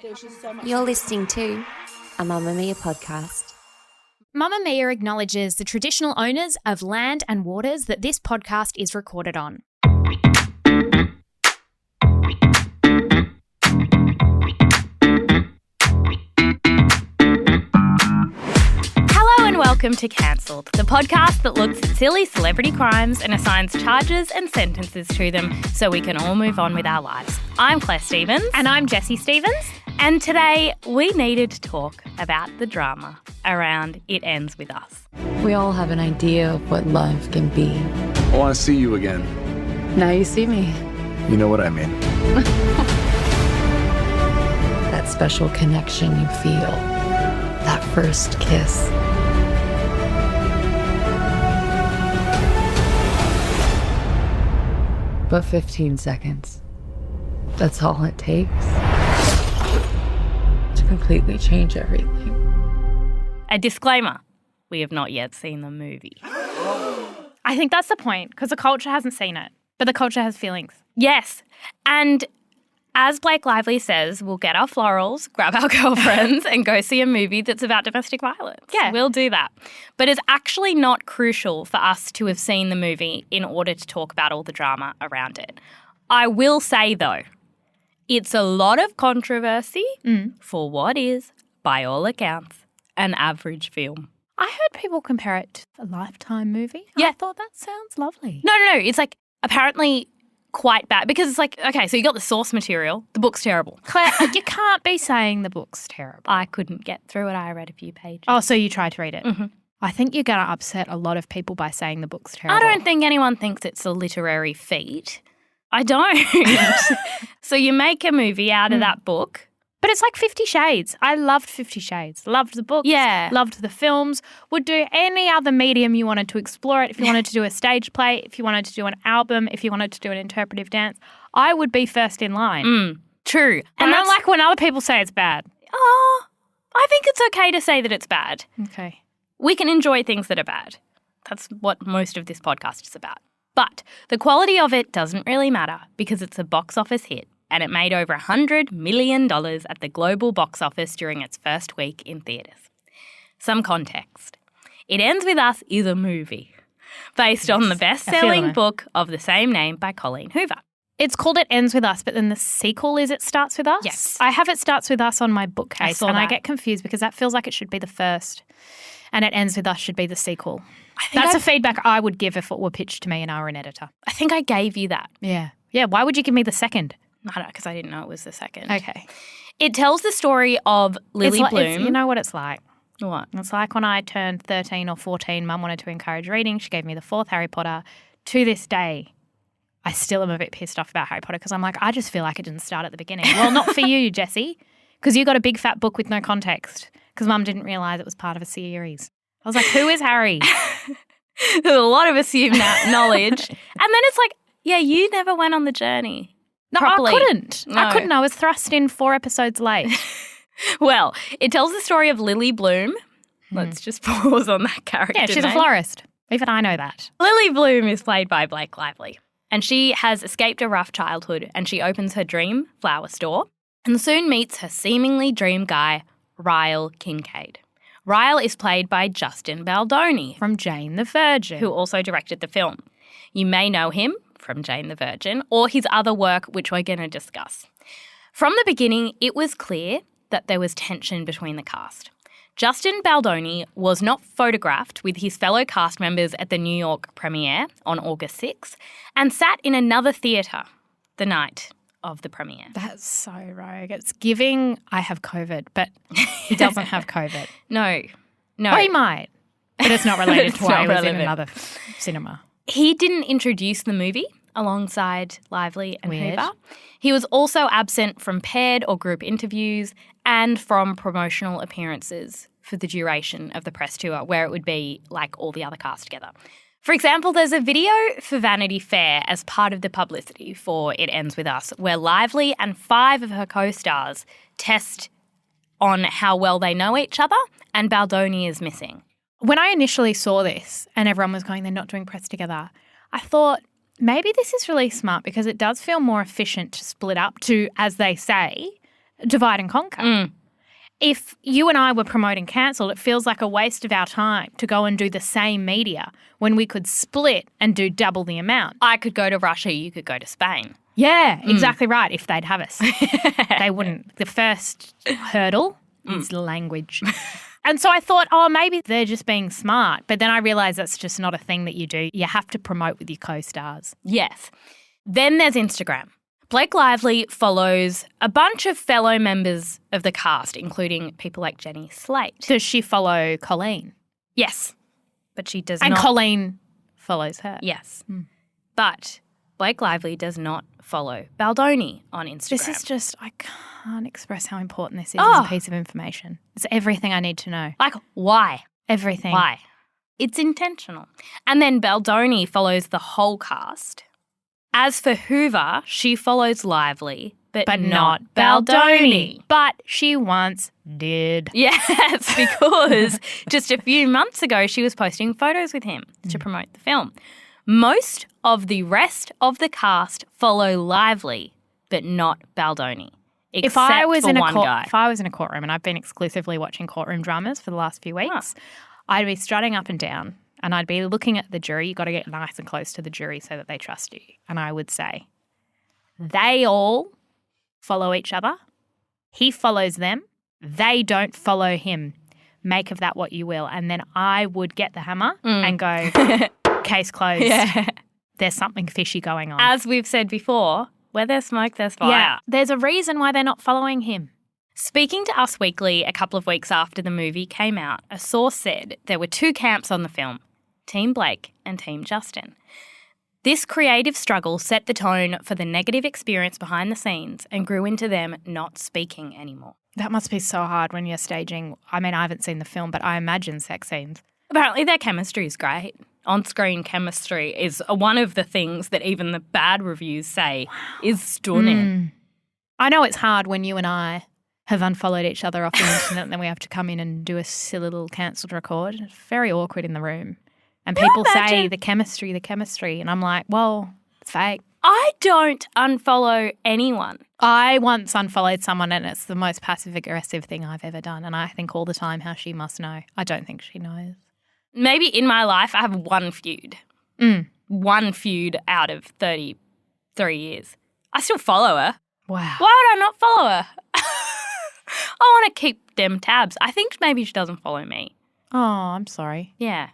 There's just so much. You're listening to a Mamamia podcast. Mamamia acknowledges the traditional owners of land and waters that this podcast is recorded on. Hello and welcome to Cancelled, the podcast that looks at silly celebrity crimes and assigns charges and sentences to them so we can all move on with our lives. I'm Claire Stevens. And I'm Jessie Stevens. And today we needed to talk about the drama around It Ends With Us. We all have an idea of what love can be. I want to see you again. Now you see me. You know what I mean. That special connection you feel. That first kiss. But 15 seconds. That's all it takes to completely change everything. A disclaimer, we have not yet seen the movie. I think that's the point, because the culture hasn't seen it, but the culture has feelings. Yes, and as Blake Lively says, we'll get our florals, grab our girlfriends and go see a movie that's about domestic violence. Yeah. We'll do that. But it's actually not crucial for us to have seen the movie in order to talk about all the drama around it. I will say, though, it's a lot of controversy for what is, by all accounts, an average film. I heard people compare it to a Lifetime movie. Yeah. I thought that sounds lovely. No. It's like apparently quite bad because it's like, okay, so you got the source material. The book's terrible. Claire, you can't be saying the book's terrible. I couldn't get through it. I read a few pages. Oh, so you tried to read it. Mhm. I think you're going to upset a lot of people by saying the book's terrible. I don't think anyone thinks it's a literary feat. I don't. So you make a movie out of that book. But it's like 50 Shades. I loved 50 Shades. Loved the books. Yeah. Loved the films. Would do any other medium you wanted to explore it. If you wanted to do a stage play, if you wanted to do an album, if you wanted to do an interpretive dance, I would be first in line. True. And I don't like when other people say it's bad. Oh, I think it's okay to say that it's bad. Okay. We can enjoy things that are bad. That's what most of this podcast is about. But the quality of it doesn't really matter because it's a box office hit and it made over $100 million at the global box office during its first week in theatres. Some context. It Ends With Us is a movie based on the best-selling book of the same name by Colleen Hoover. It's called It Ends With Us, but then the sequel is It Starts With Us? Yes. I have It Starts With Us on my bookcase saw and I that. get confused because that feels like it should be the first and It Ends With Us should be the sequel. think That's I- a feedback I would give if it were pitched to me and I were an editor. I think I gave you that. Yeah. Yeah, why would you give me the second? I don't know, because I didn't know it was the second. Okay. It tells the story of Lily Bloom. You know what it's like. What? It's like when I turned 13 or 14, Mum wanted to encourage reading. She gave me the fourth Harry Potter. To this day, I still am a bit pissed off about Harry Potter because I'm like, I just feel like it didn't start at the beginning. Well, not for you, Jessie, because you got a big fat book with no context because Mum didn't realise it was part of a series. I was like, who is Harry? There's a lot of assumed knowledge. And then it's like, yeah, you never went on the journey. No, properly. I couldn't. No. I couldn't. I was thrust in 4 episodes late. Well, it tells the story of Lily Bloom. Let's just pause on that character Yeah, she's a name. florist. Even I know that. Lily Bloom is played by Blake Lively. And she has escaped a rough childhood and she opens her dream flower store and soon meets her seemingly dream guy, Ryle Kincaid. Ryle is played by Justin Baldoni, From Jane the Virgin. who also directed the film. You may know him from Jane the Virgin or his other work, which we're going to discuss. From the beginning, it was clear that there was tension between the cast. Justin Baldoni was not photographed with his fellow cast members at the New York premiere on August 6th and sat in another theatre the night of the premiere. That's so rogue. It's giving I have COVID, but he doesn't have COVID. No. Oh, he might. But it's not related It's to why not he was in relevant. another cinema. He didn't introduce the movie alongside Lively and Weird. Hoover. He was also absent from paired or group interviews and from promotional appearances for the duration of the press tour, where it would be like all the other cast together. For example, there's a video for Vanity Fair as part of the publicity for It Ends With Us, where Lively and 5 of her co-stars test on how well they know each other, and Baldoni is missing. When I initially saw this and everyone was going, they're not doing press together, I thought maybe this is really smart because it does feel more efficient to split up to, as they say, divide and conquer. If you and I were promoting cancel, it feels like a waste of our time to go and do the same media when we could split and do double the amount. I could go to Russia, you could go to Spain. Yeah, exactly right, if they'd have us. They wouldn't. The first hurdle is language. And so I thought, maybe they're just being smart. But then I realised that's just not a thing that you do. You have to promote with your co-stars. Yes. Then there's Instagram. Blake Lively follows a bunch of fellow members of the cast, including people like Jenny Slate. Does she follow Colleen? Yes, but she does And not. Colleen follows her. Yes. But Blake Lively does not follow Baldoni on Instagram. This is just, I can't express how important this is as a piece of information. It's everything I need to know. Like, why? Everything. Why? It's intentional. And then Baldoni follows the whole cast. As for Hoover, she follows Lively, but not Baldoni. But she once did. Yes, because just a few months ago she was posting photos with him to promote the film. Most of the rest of the cast follow Lively, but not Baldoni. If I was in a guy. If I was in a courtroom, and I've been exclusively watching courtroom dramas for the last few weeks, I'd be strutting up and down and I'd be looking at the jury. You've got to get nice and close to the jury so that they trust you. And I would say, they all follow each other. He follows them. They don't follow him. Make of that what you will. And then I would get the hammer and go, case closed. Yeah. There's something fishy going on. As we've said before, where there's smoke, there's fire. Yeah, there's a reason why they're not following him. Speaking to Us Weekly a couple of weeks after the movie came out, a source said there were two camps on the film, Team Blake and Team Justin. This creative struggle set the tone for the negative experience behind the scenes and grew into them not speaking anymore. That must be so hard when you're staging. I mean, I haven't seen the film, but I imagine sex scenes. Apparently their chemistry is great. On-screen chemistry is one of the things that even the bad reviews say is stunning. I know it's hard when you and I have unfollowed each other off the internet and then we have to come in and do a silly little cancelled record. It's very awkward in the room. And people say the chemistry. And I'm like, well, it's fake. I don't unfollow anyone. I once unfollowed someone and it's the most passive-aggressive thing I've ever done. And I think all the time how she must know. I don't think she knows. Maybe in my life I have one feud. One feud out of 33 years. I still follow her. Wow. Why would I not follow her? I want to keep them tabs. I think maybe she doesn't follow me. Oh, I'm sorry. Yeah.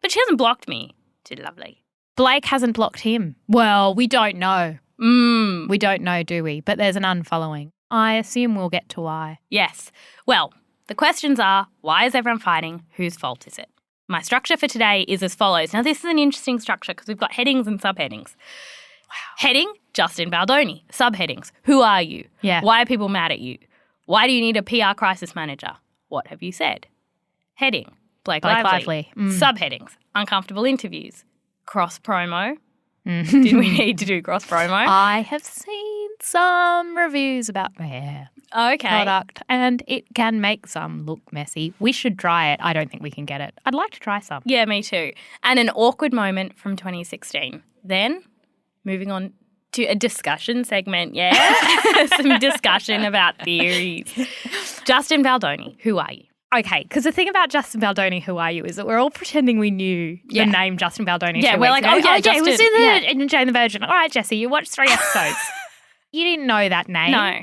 But she hasn't blocked me. Too lovely. Blake hasn't blocked him. Well, we don't know. We don't know, do we? But there's an unfollowing. I assume we'll get to why. Yes. Well, the questions are, why is everyone fighting? Whose fault is it? My structure for today is as follows. Now, this is an interesting structure because we've got headings and subheadings. Wow. Heading, Justin Baldoni. Subheadings, who are you? Yeah. Why are people mad at you? Why do you need a PR crisis manager? What have you said? Heading, Blake Lively. Subheadings, uncomfortable interviews. Cross promo. Did we need to do cross promo? I have seen some reviews about their product and it can make some look messy. We should try it. I don't think we can get it. I'd like to try some. Yeah, me too. And an awkward moment from 2016. Then, moving on to a discussion segment, some discussion about theories. Justin Baldoni, who are you? Okay, because the thing about Justin Baldoni, who are you, is that we're all pretending we knew the name Justin Baldoni. Yeah, we're like, Justin. He was in Jane the Virgin. All right, Jessie, you watched 3 episodes. You didn't know that name. No.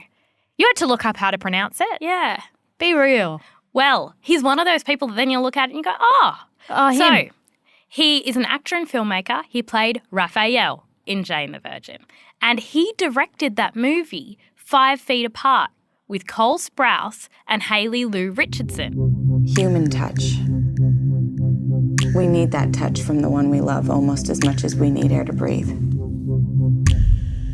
You had to look up how to pronounce it. Yeah. Be real. Well, he's one of those people that then you'll look at it and you go, him. So, he is an actor and filmmaker. He played Raphael in Jane the Virgin. And he directed that movie 5 Feet Apart with Cole Sprouse and Hayley Lou Richardson. Human touch. We need that touch from the one we love almost as much as we need air to breathe.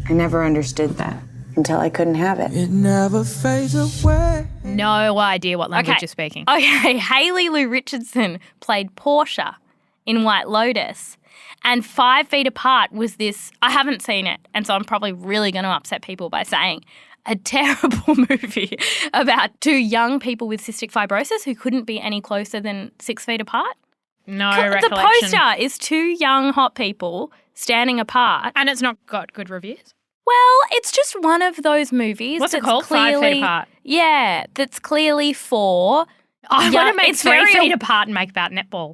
I never understood that until I couldn't have it. It never fades away. No idea what language you're speaking. Okay, Hayley Lou Richardson played Portia in White Lotus. And 5 Feet Apart was this, I haven't seen it, and so I'm probably really going to upset people by saying a terrible movie about 2 young people with cystic fibrosis who couldn't be any closer than 6 feet apart. No The recollection. poster is 2 young hot people standing apart. And it's not got good reviews? Well, it's just one of those movies. What's it that's called? 5 Feet Apart. Yeah, that's clearly for. I want to make it's 3 very- feet apart and make about netball.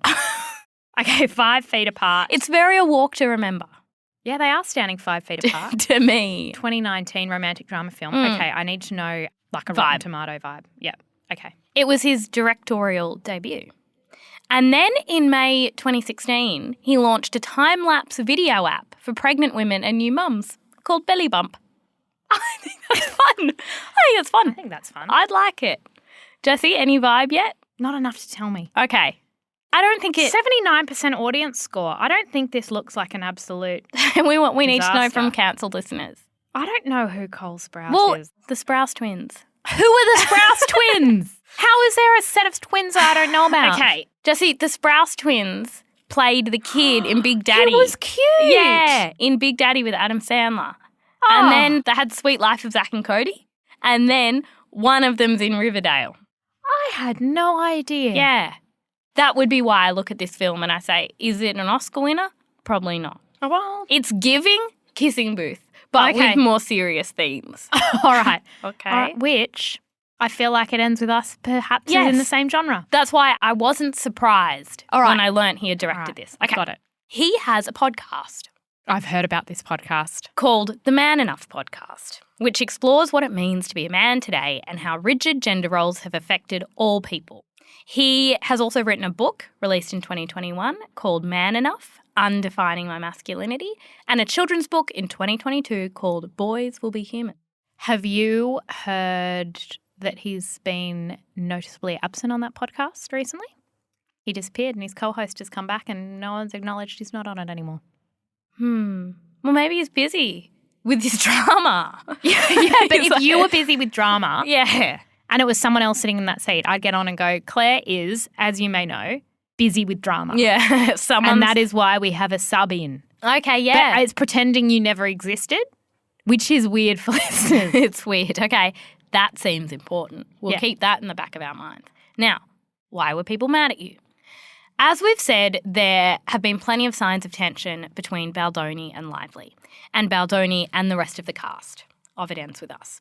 Okay, 5 feet apart. It's very a walk to remember Yeah, they are standing 5 feet apart. to me. 2019 romantic drama film. Mm. Okay, I need to know like a Rotten Tomato vibe. Yeah, okay. It was his directorial debut. And then in May 2016, he launched a time-lapse video app for pregnant women and new mums called Belly Bump. I think that's fun. I think that's fun. I'd like it. Jessie, any vibe yet? Not enough to tell me. Okay. I don't think it... 79% audience score. I don't think this looks like an absolute we need to know disaster. from cancelled listeners. I don't know who Cole Sprouse Well, is. the Sprouse twins. Who are the Sprouse twins? How is there a set of twins I don't know about? Okay. Jessie, the Sprouse twins played the kid in Big Daddy. He was cute. Yeah, in Big Daddy with Adam Sandler. And then they had Sweet Life of Zack and Cody. And then one of them's in Riverdale. I had no idea. Yeah. That would be why I look at this film and I say, is it an Oscar winner? Probably not. Oh, well. It's giving Kissing Booth, but with more serious themes. All right. Okay. All right. Which I feel like it ends with us perhaps Yes. in the same genre. That's why I wasn't surprised when I learnt he had directed this. Okay. Got it. He has a podcast I've heard about this podcast. called The Man Enough Podcast, which explores what it means to be a man today and how rigid gender roles have affected all people. He has also written a book released in 2021 called Man Enough, Undefining My Masculinity, and a children's book in 2022 called Boys Will Be Human. Have you heard that he's been noticeably absent on that podcast recently? He disappeared and his co-host has come back and no one's acknowledged he's not on it anymore. Well, maybe he's busy with his drama. Yeah, but if you were busy with drama Yeah. and it was someone else sitting in that seat, I'd get on and go, Claire is, as you may know, busy with drama. Yeah. And that is why we have a sub in. Okay, yeah. But it's pretending you never existed, which is weird for listeners. It's weird. Okay, that seems important. We'll Yeah. keep that in the back of our minds. Now, why were people mad at you? As we've said, there have been plenty of signs of tension between Baldoni and Lively, and Baldoni and the rest of the cast of It Ends With Us.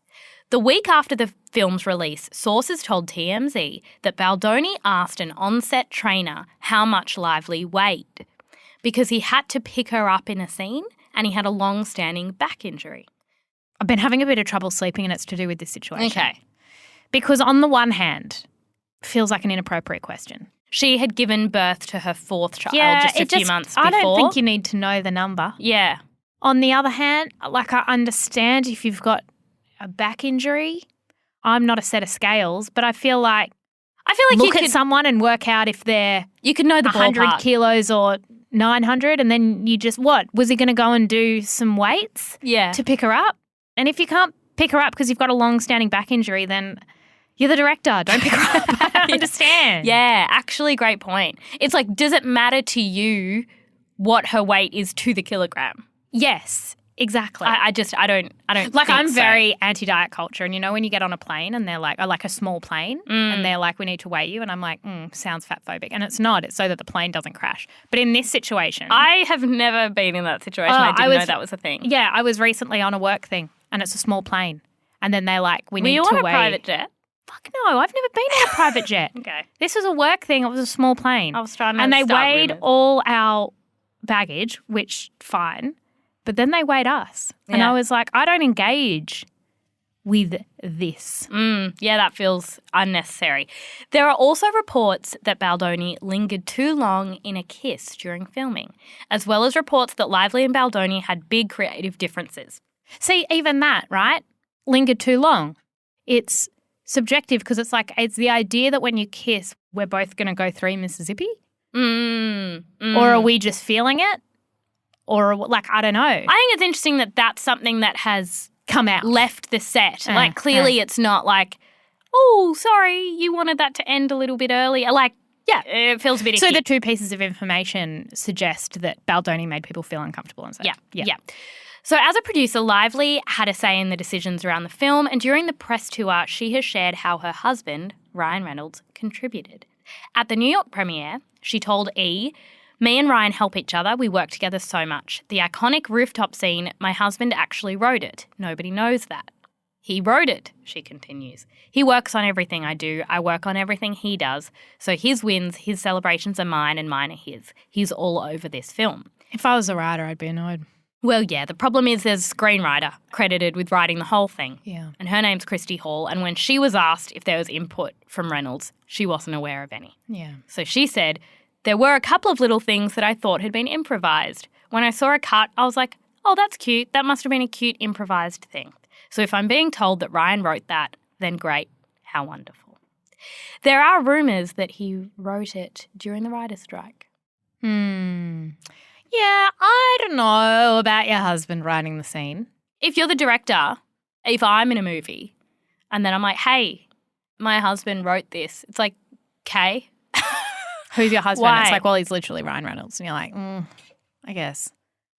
The week after the film's release, sources told TMZ that Baldoni asked an on-set trainer how much Lively weighed because he had to pick her up in a scene and he had a long-standing back injury. I've been having a bit of trouble sleeping and it's to do with this situation. Okay. Because on the one hand, feels like an inappropriate question. She had given birth to her fourth child just a few months before. I don't think you need to know the number. Yeah. On the other hand, like I understand if you've got a back injury, I'm not a set of scales, but I feel like look at someone and work out if they're you could know the 100 ballpark. kilos or 900 and then you just, what? Was he going to go and do some weights to pick her up? And if you can't pick her up because you've got a long-standing back injury, then you're the director. Don't pick her up. I don't understand. Yeah, actually, great point. It's like, does it matter to you what her weight is to the kilogram? Yes, exactly. I don't like think I'm so. very anti-diet culture, and you know when you get on a plane and they're like a small plane and they're like, we need to weigh you, and I'm like, sounds fat phobic, and it's not. It's so that the plane doesn't crash. But in this situation, I have never been in that situation. I didn't know that was a thing. Yeah, I was recently on a work thing, and it's a small plane, and then they're like, we Were need you to on a weigh. private jet? Fuck no, I've never been in a private jet. Okay. This was a work thing. It was a small plane. I was trying to and they start weighed rumours. all our baggage, which fine, but then they weighed us, and Yeah. I was like, I don't engage with this. Yeah, that feels unnecessary. There are also reports that Baldoni lingered too long in a kiss during filming, as well as reports that Lively and Baldoni had big creative differences. See, even that, right? Lingered too long. It's subjective because it's like it's the idea that when you kiss, we're both going to go 3 Mississippi, or are we just feeling it, or like I don't know. I think it's interesting that that's something that has Come out. left the set. Like clearly it's not like, oh, sorry, you wanted that to end a little bit earlier. Like, yeah, it feels a bit So icky. the two pieces of information suggest that Baldoni made people feel uncomfortable and safe. Yeah. So as a producer, Lively had a say in the decisions around the film, and during the press tour, she has shared how her husband, Ryan Reynolds, contributed. At the New York premiere, she told E!, Me and Ryan help each other. We work together so much. The iconic rooftop scene, my husband actually wrote it. Nobody knows that. He wrote it, she continues. He works on everything I do. I work on everything he does. So his wins, his celebrations are mine and mine are his. He's all over this film. If I was a writer, I'd be annoyed. Well, yeah, the problem is there's a screenwriter credited with writing the whole thing. Yeah. And her name's Christy Hall. And when she was asked if there was input from Reynolds, she wasn't aware of any. Yeah. So she said, there were a couple of little things that I thought had been improvised. When I saw a cut, I was like, oh, that's cute. That must have been a cute improvised thing. So if I'm being told that Ryan wrote that, then great. How wonderful. There are rumours that he wrote it during the writer's strike. Yeah, I don't know about your husband writing the scene. If you're the director, if I'm in a movie, and then I'm like, hey, my husband wrote this, it's like, okay. Who's your husband? Why? It's like, well, he's literally Ryan Reynolds. And you're like, I guess.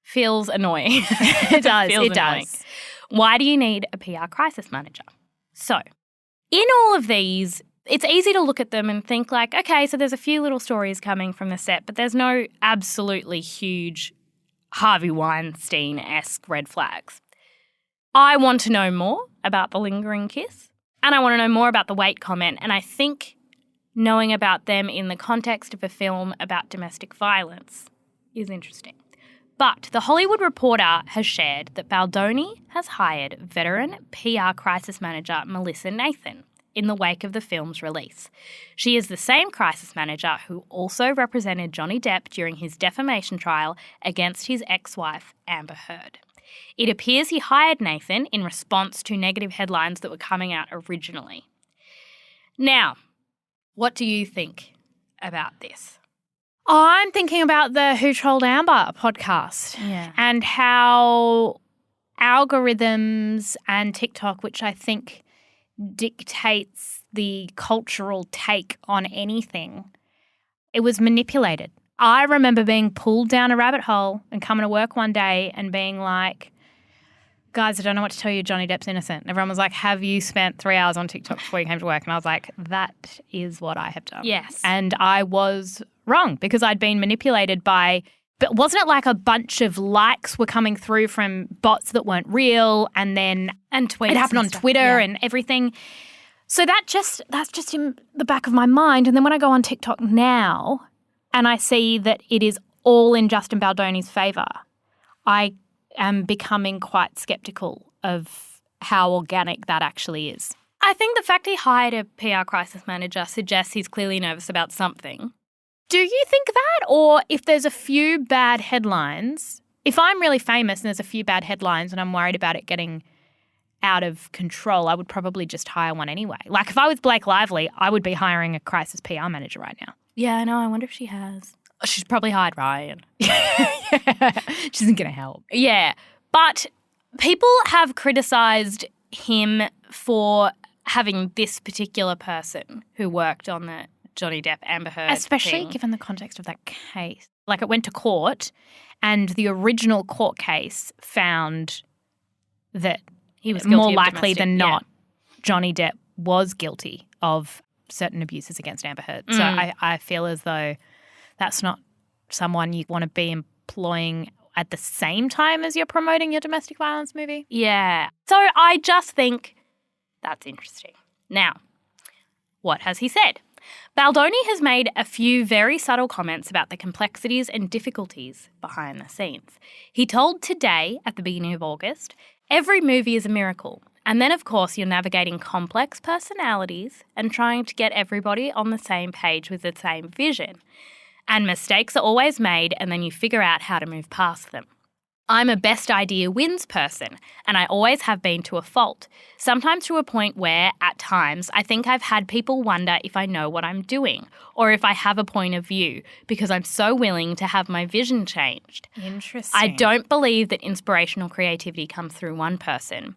Feels annoying. It does. Feels it annoying. does. Why do you need a PR crisis manager? So, in all of these, it's easy to look at them and think like, okay, so there's a few little stories coming from the set, but there's no absolutely huge Harvey Weinstein-esque red flags. I want to know more about the lingering kiss, and I want to know more about the weight comment, and I think knowing about them in the context of a film about domestic violence is interesting. But The Hollywood Reporter has shared that Baldoni has hired veteran PR crisis manager Melissa Nathan in the wake of the film's release. She is the same crisis manager who also represented Johnny Depp during his defamation trial against his ex-wife, Amber Heard. It appears he hired Nathan in response to negative headlines that were coming out originally. Now, what do you think about this? I'm thinking about the Who Trolled Amber podcast and how algorithms and TikTok, which I think dictates the cultural take on anything, it was manipulated. I remember being pulled down a rabbit hole and coming to work one day and being like, guys, I don't know what to tell you, Johnny Depp's innocent. And everyone was like, have you spent 3 hours on TikTok before you came to work? And I was like, that is what I have done. Yes. And I was wrong because I'd been manipulated by, but wasn't it like a bunch of likes were coming through from bots that weren't real and then tweets it happened on Twitter and everything. So that's just in the back of my mind. And then when I go on TikTok now and I see that it is all in Justin Baldoni's favour, I am becoming quite sceptical of how organic that actually is. I think the fact he hired a PR crisis manager suggests he's clearly nervous about something. Do you think that? Or if there's a few bad headlines, if I'm really famous and there's a few bad headlines and I'm worried about it getting out of control, I would probably just hire one anyway. Like if I was Blake Lively, I would be hiring a crisis PR manager right now. Yeah, I know. I wonder if she has. She's probably hired Ryan. Which isn't going to help. Yeah, but people have criticised him for having this particular person who worked on the Johnny Depp Amber Heard Especially thing. given the context of that case. Like it went to court and the original court case found that He was guilty more of likely domestic, than not, Johnny Depp was guilty of certain abuses against Amber Heard. So I feel as though that's not someone you want to be employing at the same time as you're promoting your domestic violence movie. Yeah. So I just think that's interesting. Now, what has he said? Baldoni has made a few very subtle comments about the complexities and difficulties behind the scenes. He told Today at the beginning of August, every movie is a miracle. And then, of course, you're navigating complex personalities and trying to get everybody on the same page with the same vision. And mistakes are always made, and then you figure out how to move past them. I'm a best idea wins person, and I always have been to a fault, sometimes to a point where, at times, I think I've had people wonder if I know what I'm doing or if I have a point of view because I'm so willing to have my vision changed. Interesting. I don't believe that inspirational creativity comes through one person.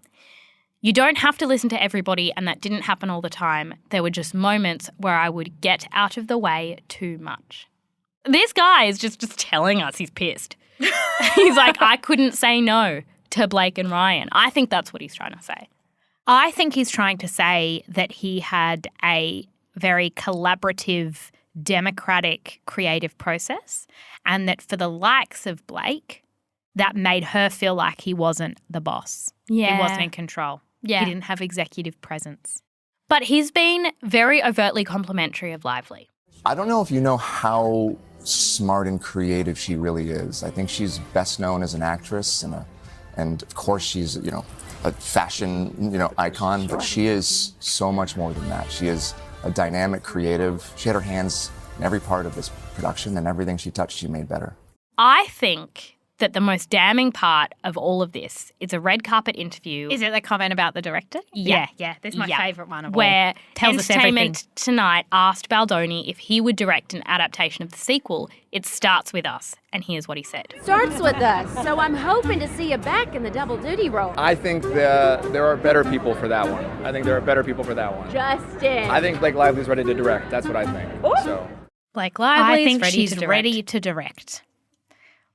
You don't have to listen to everybody, and that didn't happen all the time. There were just moments where I would get out of the way too much. This guy is just telling us he's pissed. He's like, I couldn't say no to Blake and Ryan. I think that's what he's trying to say. I think he's trying to say that he had a very collaborative democratic creative process, and that for the likes of Blake, that made her feel like he wasn't the boss. Yeah. He wasn't in control. Yeah. He didn't have executive presence. But he's been very overtly complimentary of Lively. I don't know if you know how smart and creative she really is. I think she's best known as an actress and of course she's, a fashion, icon, but she is so much more than that. She is a dynamic creative. She had her hands in every part of this production, and everything she touched, she made better. I think that the most damning part of all of this is a red carpet interview. Is it the comment about the director? Yeah. This is my favourite one of all. Where Tells us everything. Entertainment Tonight asked Baldoni if he would direct an adaptation of the sequel, It Starts With Us, and here's what he said. Starts with us, so I'm hoping to see you back in the double duty role. I think there are better people for that one. Justin. I think Blake Lively's ready to direct. That's what I think. So Blake Lively's I think ready she's to direct. ready to direct.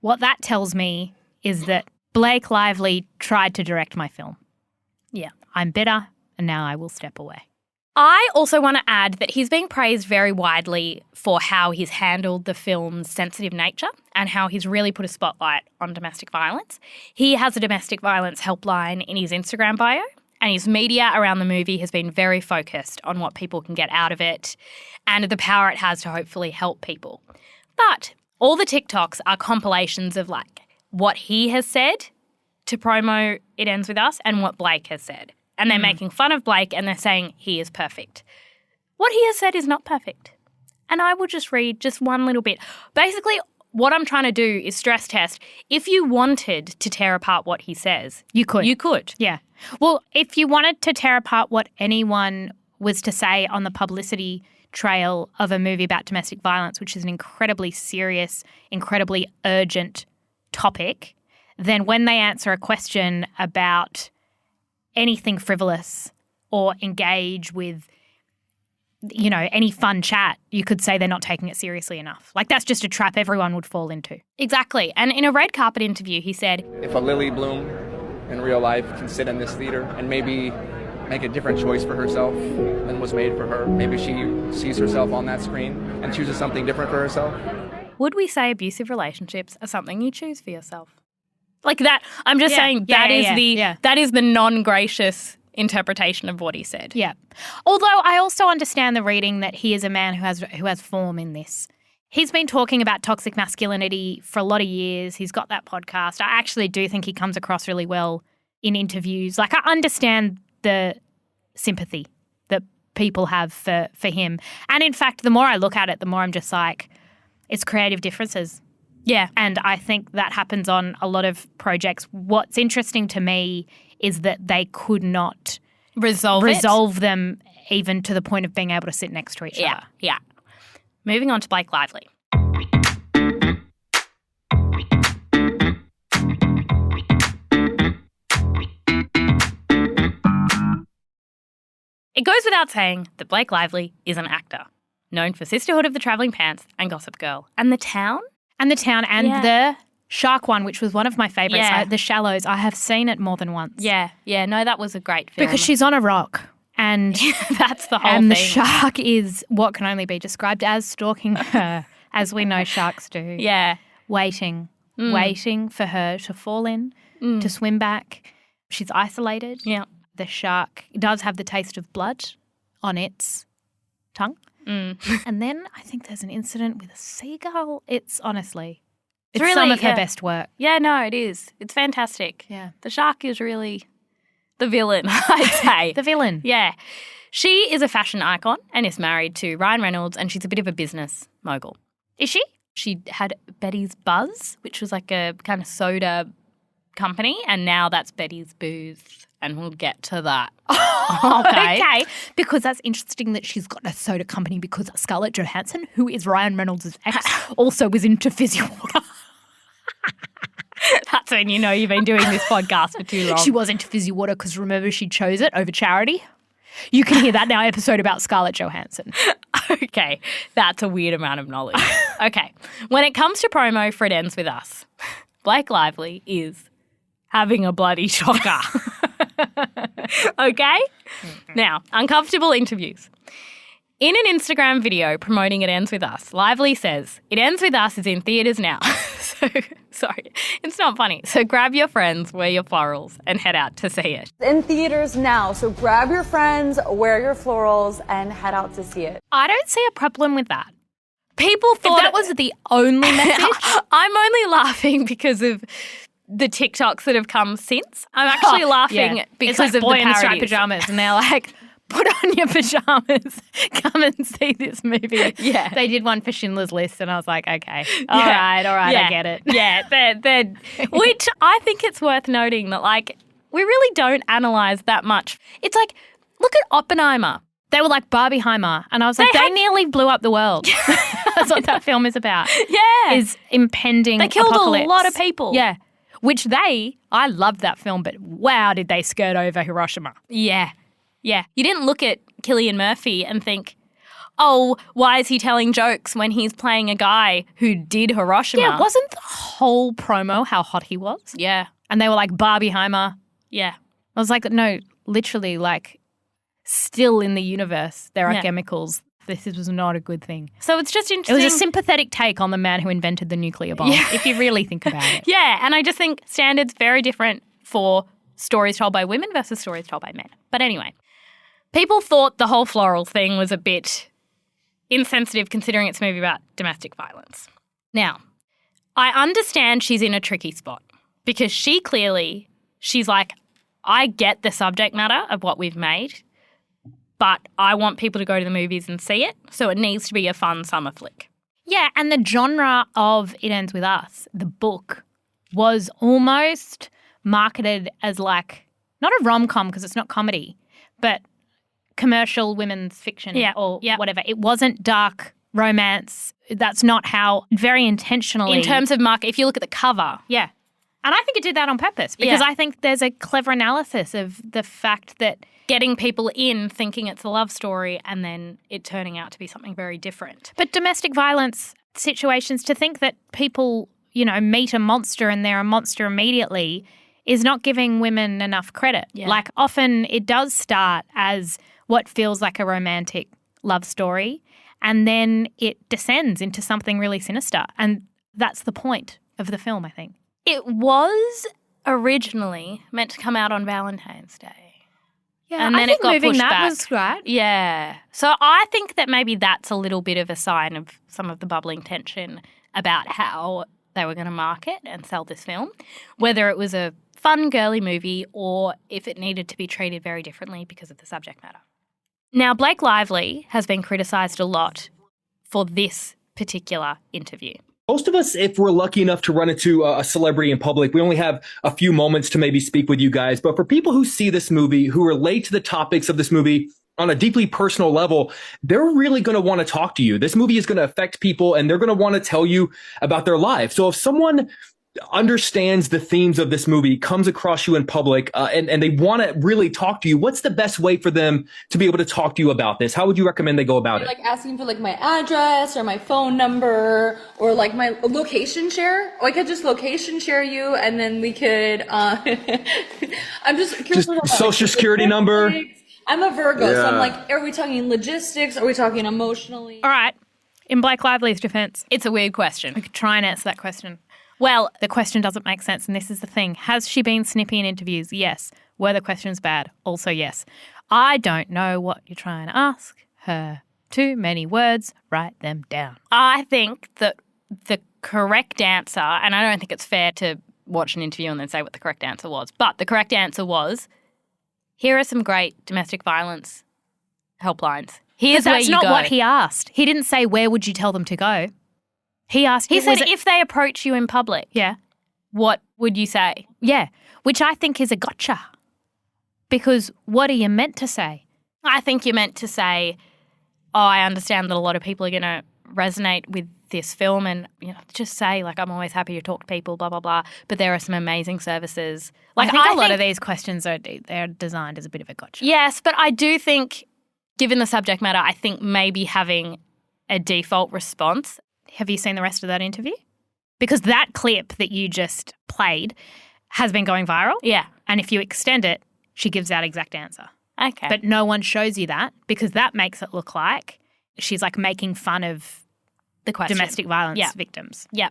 What that tells me is that Blake Lively tried to direct my film. Yeah. I'm bitter, and now I will step away. I also want to add that he's being praised very widely for how he's handled the film's sensitive nature and how he's really put a spotlight on domestic violence. He has a domestic violence helpline in his Instagram bio, and his media around the movie has been very focused on what people can get out of it and the power it has to hopefully help people. But all the TikToks are compilations of what he has said to promo It Ends With Us and what Blake has said. And they're making fun of Blake and they're saying he is perfect. What he has said is not perfect. And I will just read just one little bit. Basically, what I'm trying to do is stress test. If you wanted to tear apart what he says, You could. You could. Yeah. Well, if you wanted to tear apart what anyone was to say on the publicity trail of a movie about domestic violence, which is an incredibly serious, incredibly urgent topic, then when they answer a question about anything frivolous or engage with, any fun chat, you could say they're not taking it seriously enough. That's just a trap everyone would fall into. Exactly. And in a red carpet interview, he said, if a Lily Bloom in real life can sit in this theater and maybe make a different choice for herself than was made for her, maybe she sees herself on that screen and chooses something different for herself. would we say abusive relationships are something you choose for yourself? Like that, I'm just saying that is the non-gracious interpretation of what he said. Yeah. Although I also understand the reading that he is a man who has form in this. He's been talking about toxic masculinity for a lot of years. He's got that podcast. I actually do think he comes across really well in interviews. Like, I understand the sympathy that people have for him. And in fact, the more I look at it, the more I'm just like, it's creative differences. Yeah. And I think that happens on a lot of projects. What's interesting to me is that they could not resolve them even to the point of being able to sit next to each other. Yeah. Moving on to Blake Lively. It goes without saying that Blake Lively is an actor, known for Sisterhood of the Travelling Pants and Gossip Girl. And The Town? And the Shark one, which was one of my favourites, Yeah. The Shallows. I have seen it more than once. Yeah, no, that was a great film. Because she's on a rock. And that's the whole and thing. the shark is what can only be described as stalking her, as we know sharks do. Yeah. Waiting for her to fall in, to swim back. She's isolated. Yeah. The shark does have the taste of blood on its tongue. And then I think there's an incident with a seagull. It's honestly, it's really, some of her best work. Yeah, no, it is. It's fantastic. Yeah. The shark is really the villain, I'd say. The villain. Yeah. She is a fashion icon and is married to Ryan Reynolds, and she's a bit of a business mogul. Is she? She had Betty's Buzz, which was like a kind of soda company, and now that's Betty's Booze, and we'll get to that. Okay. Because that's interesting that she's got a soda company because Scarlett Johansson, who is Ryan Reynolds' ex, also was into fizzy water. That's when you know you've been doing this podcast for too long. She was into fizzy water because remember she chose it over charity. You can hear that now episode about Scarlett Johansson. Okay, that's a weird amount of knowledge. Okay, when it comes to promo for It Ends With Us, Blake Lively is having a bloody shocker. Okay? Now, uncomfortable interviews. In an Instagram video promoting It Ends With Us, Lively says, It Ends With Us is in theatres now. So, sorry, it's not funny. So grab your friends, wear your florals, and head out to see it. In theaters now, so grab your friends, wear your florals, and head out to see it. I don't see a problem with that. People thought If that was the only message. I'm only laughing because of the TikToks that have come since. I'm actually laughing because it's like of boy the in striped parodies. pajamas, and they're like, put on your pajamas, come and see this movie. Yeah. They did one for Schindler's List, and I was like, okay, all right, Yeah. I get it. Yeah, they're which I think it's worth noting that, like, we really don't analyse that much. It's like, look at Oppenheimer. They were like Barbieheimer, and I was like, they nearly blew up the world. That's what that film is about. Yeah. Is impending They killed apocalypse. a lot of people. Yeah. Which I loved that film, but wow, did they skirt over Hiroshima. Yeah. Yeah. You didn't look at Cillian Murphy and think, oh, why is he telling jokes when he's playing a guy who did Hiroshima? Yeah, wasn't the whole promo how hot he was? Yeah. And they were like, Barbieheimer. Yeah. I was like, no, literally, like, still in the universe, there are Yeah. chemicals. This was not a good thing. So it's just It interesting. was a sympathetic take on the man who invented the nuclear bomb, if you really think about it. Yeah, and I just think standards very different for stories told by women versus stories told by men. But anyway, people thought the whole floral thing was a bit insensitive considering it's a movie about domestic violence. Now, I understand she's in a tricky spot because she's like, I get the subject matter of what we've made, but I want people to go to the movies and see it, so it needs to be a fun summer flick. Yeah, and the genre of It Ends With Us, the book, was almost marketed as like, not a rom-com because it's not comedy, but commercial women's fiction or whatever. It wasn't dark romance. That's not how, very intentionally. In terms of market, if you look at the cover. Yeah. And I think it did that on purpose because I think there's a clever analysis of the fact that getting people in thinking it's a love story and then it turning out to be something very different. But domestic violence situations, to think that people, meet a monster and they're a monster immediately is not giving women enough credit. Yeah. Like often it does start as what feels like a romantic love story and then it descends into something really sinister. And that's the point of the film, I think. It was originally meant to come out on Valentine's Day. Yeah, and then I think it got moving pushed that back. was right. Yeah. So I think that maybe that's a little bit of a sign of some of the bubbling tension about how they were going to market and sell this film, whether it was a fun, girly movie or if it needed to be treated very differently because of the subject matter. Now, Blake Lively has been criticised a lot for this particular interview. Most of us, if we're lucky enough to run into a celebrity in public, we only have a few moments to maybe speak with you guys. But for people who see this movie, who relate to the topics of this movie on a deeply personal level, they're really going to want to talk to you. This movie is going to affect people and they're going to want to tell you about their lives. So if someone understands the themes of this movie, comes across you in public, and they want to really talk to you, what's the best way for them to be able to talk to you about this? How would you recommend they go about it? Like asking for like my address or my phone number or like my location share. Or I could just location share you and then we could, I'm just curious about social security number. I'm a Virgo, so I'm like, are we talking logistics? Are we talking emotionally? All right. In Blake Lively's defense, It's a weird question. we could try and answer that question. Well, The question doesn't make sense, and this is the thing. Has she been snippy in interviews? Yes. Were the questions bad? Also yes. I don't know what you're trying to ask her. Too many words. Write them down. I think that the correct answer, and I don't think it's fair to watch an interview and then say what the correct answer was, but the correct answer was, here are some great domestic violence helplines. Here's But where that's you not go. what he asked. He didn't say, where would you tell them to go? He asked... He said, was it- if they approach you in public, Yeah. what would you say? Yeah. Which I think is a gotcha. Because what are you meant to say? I think you're meant to say, oh, I understand that a lot of people are going to resonate with this film and just say, like, I'm always happy to talk to people, blah, blah, blah, but there are some amazing services. Like, I think a lot of these questions they're designed as a bit of a gotcha. Yes, but I do think, given the subject matter, I think maybe having a default response. Have you seen the rest of that interview? Because that clip that you just played has been going viral. Yeah. And if you extend it, she gives that exact answer. Okay. But no one shows you that because that makes it look like she's like making fun of the question. domestic violence victims. Yeah.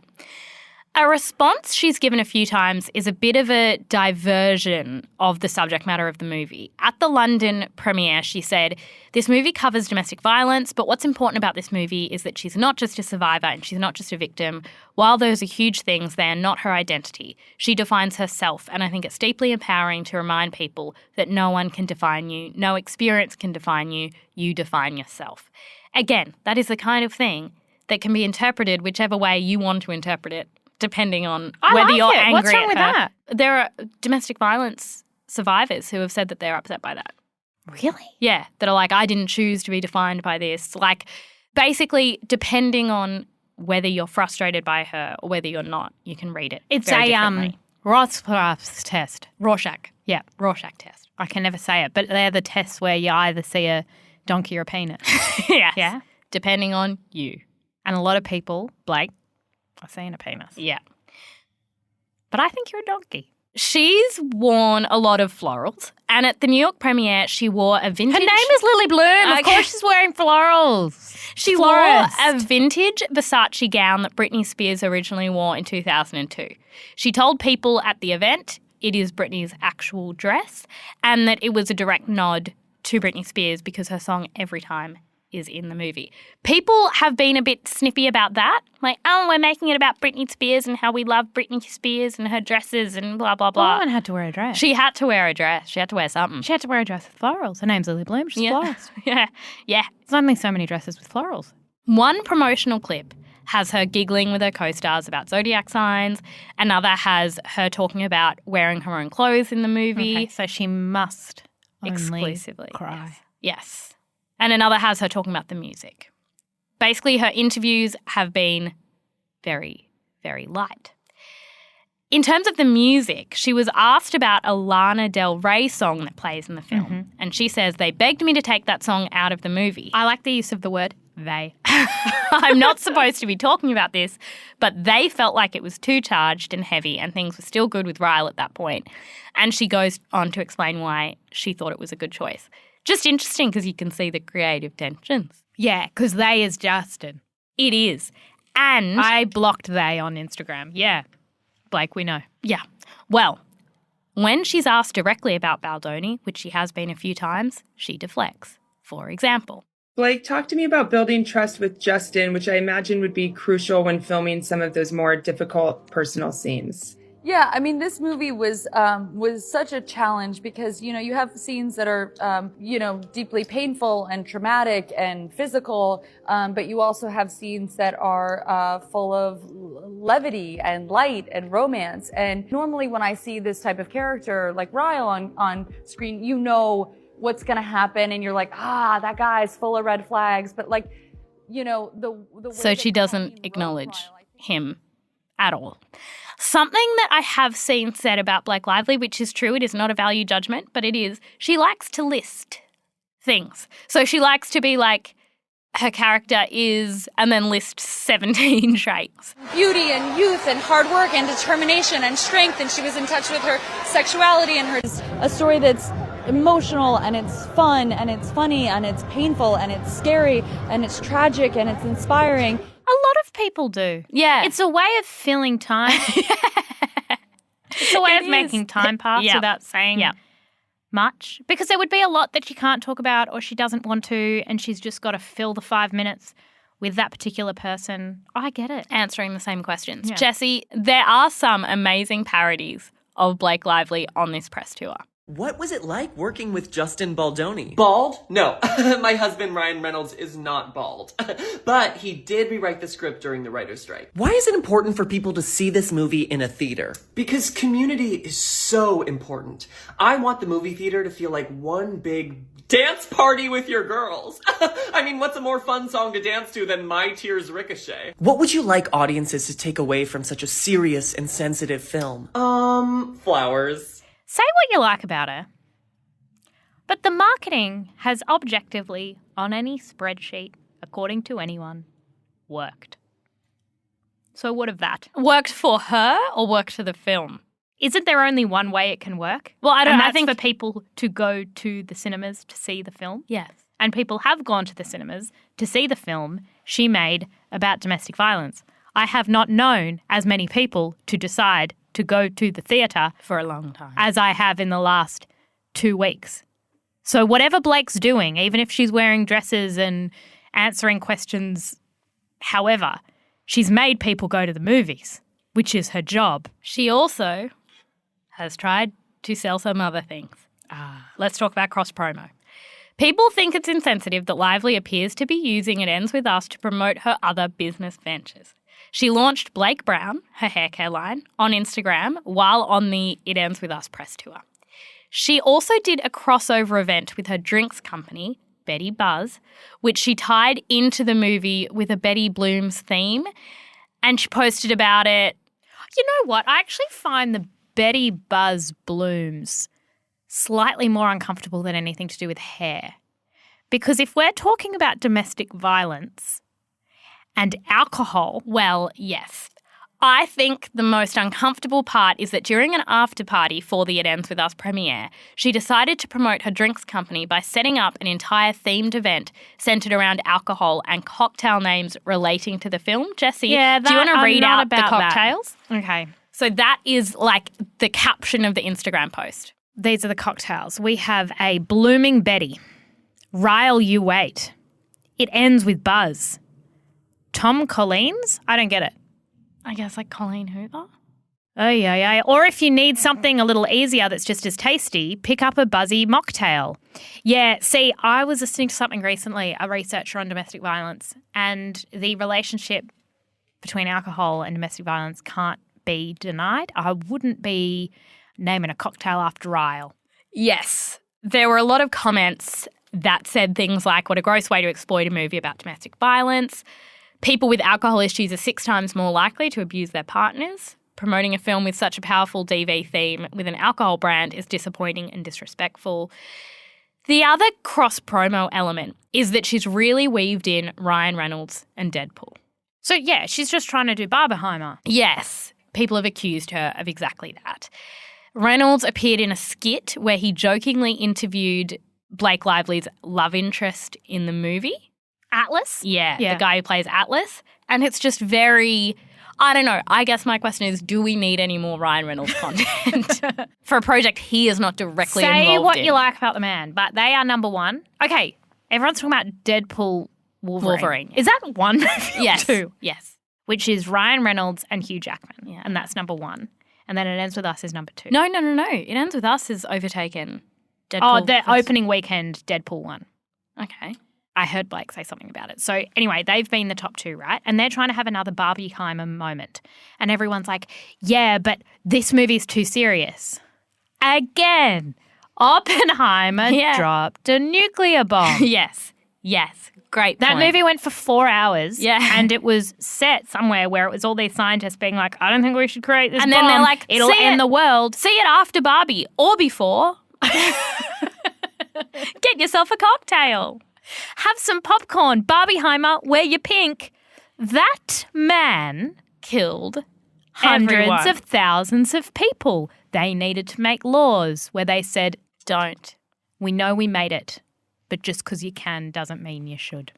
A response she's given a few times is a bit of a diversion of the subject matter of the movie. At the London premiere, she said, "This movie covers domestic violence, but what's important about this movie is that she's not just a survivor and she's not just a victim. While those are huge things, they are not her identity. She defines herself, and I think it's deeply empowering to remind people that no one can define you, no experience can define you, you define yourself." Again, that is the kind of thing that can be interpreted whichever way you want to interpret it, depending on whether you're angry What's wrong at with her. that? There are domestic violence survivors who have said that they're upset by that. Really? Yeah, that are like, I didn't choose to be defined by this. Like, basically, depending on whether you're frustrated by her or whether you're not, you can read it. It's very a differently. Rothschild's test. Rorschach. Yeah. Rorschach test. I can never say it, but they're the tests where you either see a donkey or a penis. Yes. Yeah. Depending on you. And a lot of people, Blake, are seeing a penis. Yeah. But I think you're a donkey. She's worn a lot of florals, and at the New York premiere, she wore a vintage... Her name is Lily Bloom. Of Okay. course she's wearing florals. She Florist. wore a vintage Versace gown that Britney Spears originally wore in 2002. She told people at the event it is Britney's actual dress and that it was a direct nod to Britney Spears because her song Every Time is in the movie. People have been a bit snippy about that. Like, oh, we're making it about Britney Spears and how we love Britney Spears and her dresses and blah, blah, blah. No one had to wear a dress. She had to wear a dress. She had to wear something. She had to wear a dress with florals. Her name's Lily Bloom. She's a florist. Yeah. Yeah. There's only so many dresses with florals. One promotional clip has her giggling with her co-stars about zodiac signs. Another has her talking about wearing her own clothes in the movie. Okay, so she must Exclusively. cry. Yes. And another has her talking about the music. Basically, her interviews have been very, very light. In terms of the music, she was asked about a Lana Del Rey song that plays in the film. And she says, they begged me to take that song out of the movie. I like the use of the word they. I'm not supposed to be talking about this, but they felt like it was too charged and heavy and things were still good with Ryle at that point. And she goes on to explain why she thought it was a good choice. Just interesting because you can see the creative tensions. Yeah, because they is Justin. It is. And I blocked they on Instagram. Yeah. Blake, we know. yeah. Well, when she's asked directly about Baldoni, which she has been a few times, she deflects. For example, Blake, talk to me about building trust with Justin, which I imagine would be crucial when filming some of those more difficult personal scenes. Yeah, I mean, this movie was such a challenge because, you know, you have scenes that are, deeply painful and traumatic and physical, but you also have scenes that are full of levity and light and romance. And normally when I see this type of character like Ryle on screen, you know what's going to happen and you're like, that guy's full of red flags. But like, you know, the way so she doesn't acknowledge him at all. Something that I have seen said about Blake Lively, which is true, it is not a value judgment, but it is, she likes to list things. So she likes to be like, her character is, and then list 17 traits. Beauty and youth and hard work and determination and strength, and she was in touch with her sexuality and her... A story that's emotional and it's fun and it's funny and it's painful and it's scary and it's tragic and it's inspiring. A lot of people do. Yeah. It's a way of filling time. It's a way of making time pass without saying much. Because there would be a lot that she can't talk about or she doesn't want to and she's just got to fill the 5 minutes with that particular person. I get it. Answering the same questions. Yeah. Jessie, there are some amazing parodies of Blake Lively on this press tour. What was it like working with Justin Baldoni? Bald? No. My husband Ryan Reynolds is not bald. But he did rewrite the script during the writer's strike. Why is it important for people to see this movie in a theater? Because community is so important. I want the movie theater to feel like one big dance party with your girls. I mean, what's a more fun song to dance to than My Tears Ricochet? What would you like audiences to take away from such a serious and sensitive film? Flowers. Say what you like about her, but the marketing has objectively, on any spreadsheet, according to anyone, worked. So what of that? Worked for her or worked for the film? Isn't there only one way it can work? Well, I think for people to go to the cinemas to see the film. Yes. and people have gone to the cinemas to see the film she made about domestic violence. I have not known as many people to decide to go to the theatre for a long time as I have in the last 2 weeks. So whatever Blake's doing, even if she's wearing dresses and answering questions, however, she's made people go to the movies, which is her job. She also has tried to sell some other things. Let's talk about cross-promo. People think it's insensitive that Lively appears to be using It Ends With Us to promote her other business ventures. She launched Blake Brown, her hair care line, on Instagram while on the It Ends With Us press tour. She also did a crossover event with her drinks company, Betty Buzz, which she tied into the movie with a Betty Blooms theme, and she posted about it. You know what? I actually find the Betty Buzz Blooms slightly more uncomfortable than anything to do with hair. Because if we're talking about domestic violence and alcohol, well, yes. I think the most uncomfortable part is that during an after party for the It Ends With Us premiere, she decided to promote her drinks company by setting up an entire themed event centred around alcohol and cocktail names relating to the film. Jessie, do you want to read out the cocktails? Okay. So that is like the caption of the Instagram post. These are the cocktails. We have a Blooming Betty, Rile You Wait, It Ends With Buzz, Tom Colleen's? I don't get it. I guess like Colleen Hoover? Oh, yeah. Or if you need something a little easier that's just as tasty, pick up a buzzy mocktail. Yeah, see, I was listening to something recently, a researcher on domestic violence, and the relationship between alcohol and domestic violence can't be denied. I wouldn't be naming a cocktail after Ryle. Yes. There were a lot of comments that said things like, what a gross way to exploit a movie about domestic violence. People with alcohol issues are 6 times more likely to abuse their partners. Promoting a film with such a powerful DV theme with an alcohol brand is disappointing and disrespectful. The other cross-promo element is that she's really weaved in Ryan Reynolds and Deadpool. So, yeah, she's just trying to do Barbenheimer. Yes, people have accused her of exactly that. Reynolds appeared in a skit where he jokingly interviewed Blake Lively's love interest in the movie. Atlas? Yeah, the guy who plays Atlas. And it's just very, I don't know, I guess my question is, do we need any more Ryan Reynolds content for a project he is not directly involved in? Say what you like about the man, but they are number one. Okay, everyone's talking about Deadpool Wolverine. Yeah. Is that one movie yes. or 2? Yes. Which is Ryan Reynolds and Hugh Jackman. Yeah. And that's number 1. And then It Ends With Us is number 2. No. It Ends With Us is overtaken Deadpool. Oh, the opening weekend Deadpool one. Okay. I heard Blake say something about it. So anyway, they've been the top 2, right? And they're trying to have another Barbenheimer moment. And everyone's like, yeah, but this movie's too serious. Again, Oppenheimer dropped a nuclear bomb. Yes. Great That point. movie went for 4 hours. Yeah. And it was set somewhere where it was all these scientists being like, I don't think we should create this and bomb. then they're like, it'll end the world. See it after Barbie or before. Get yourself a cocktail. Have some popcorn. Barbenheimer, wear your pink. That man killed hundreds of thousands of people. They needed to make laws where they said, don't. We know we made it, but just because you can doesn't mean you should.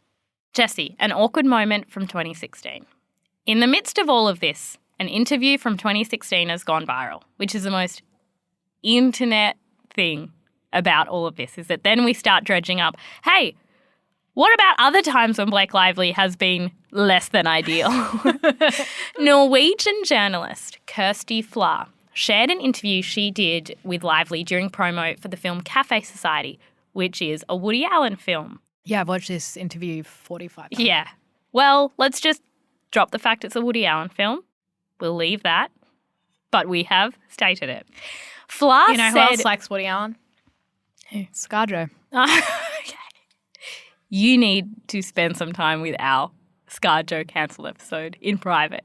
Jessie, an awkward moment from 2016. In the midst of all of this, an interview from 2016 has gone viral, which is the most internet thing about all of this, is that then we start dredging up, hey, what about other times when Blake Lively has been less than ideal? Norwegian journalist Kirsty Fla shared an interview she did with Lively during promo for the film Cafe Society, which is a Woody Allen film. Yeah, I've watched this interview 45 times. Yeah. Well, let's just drop the fact it's a Woody Allen film. We'll leave that. But we have stated it. Fla You know who else likes Woody Allen? Who? ScarJo. Okay. You need to spend some time with our ScarJo cancel episode in private.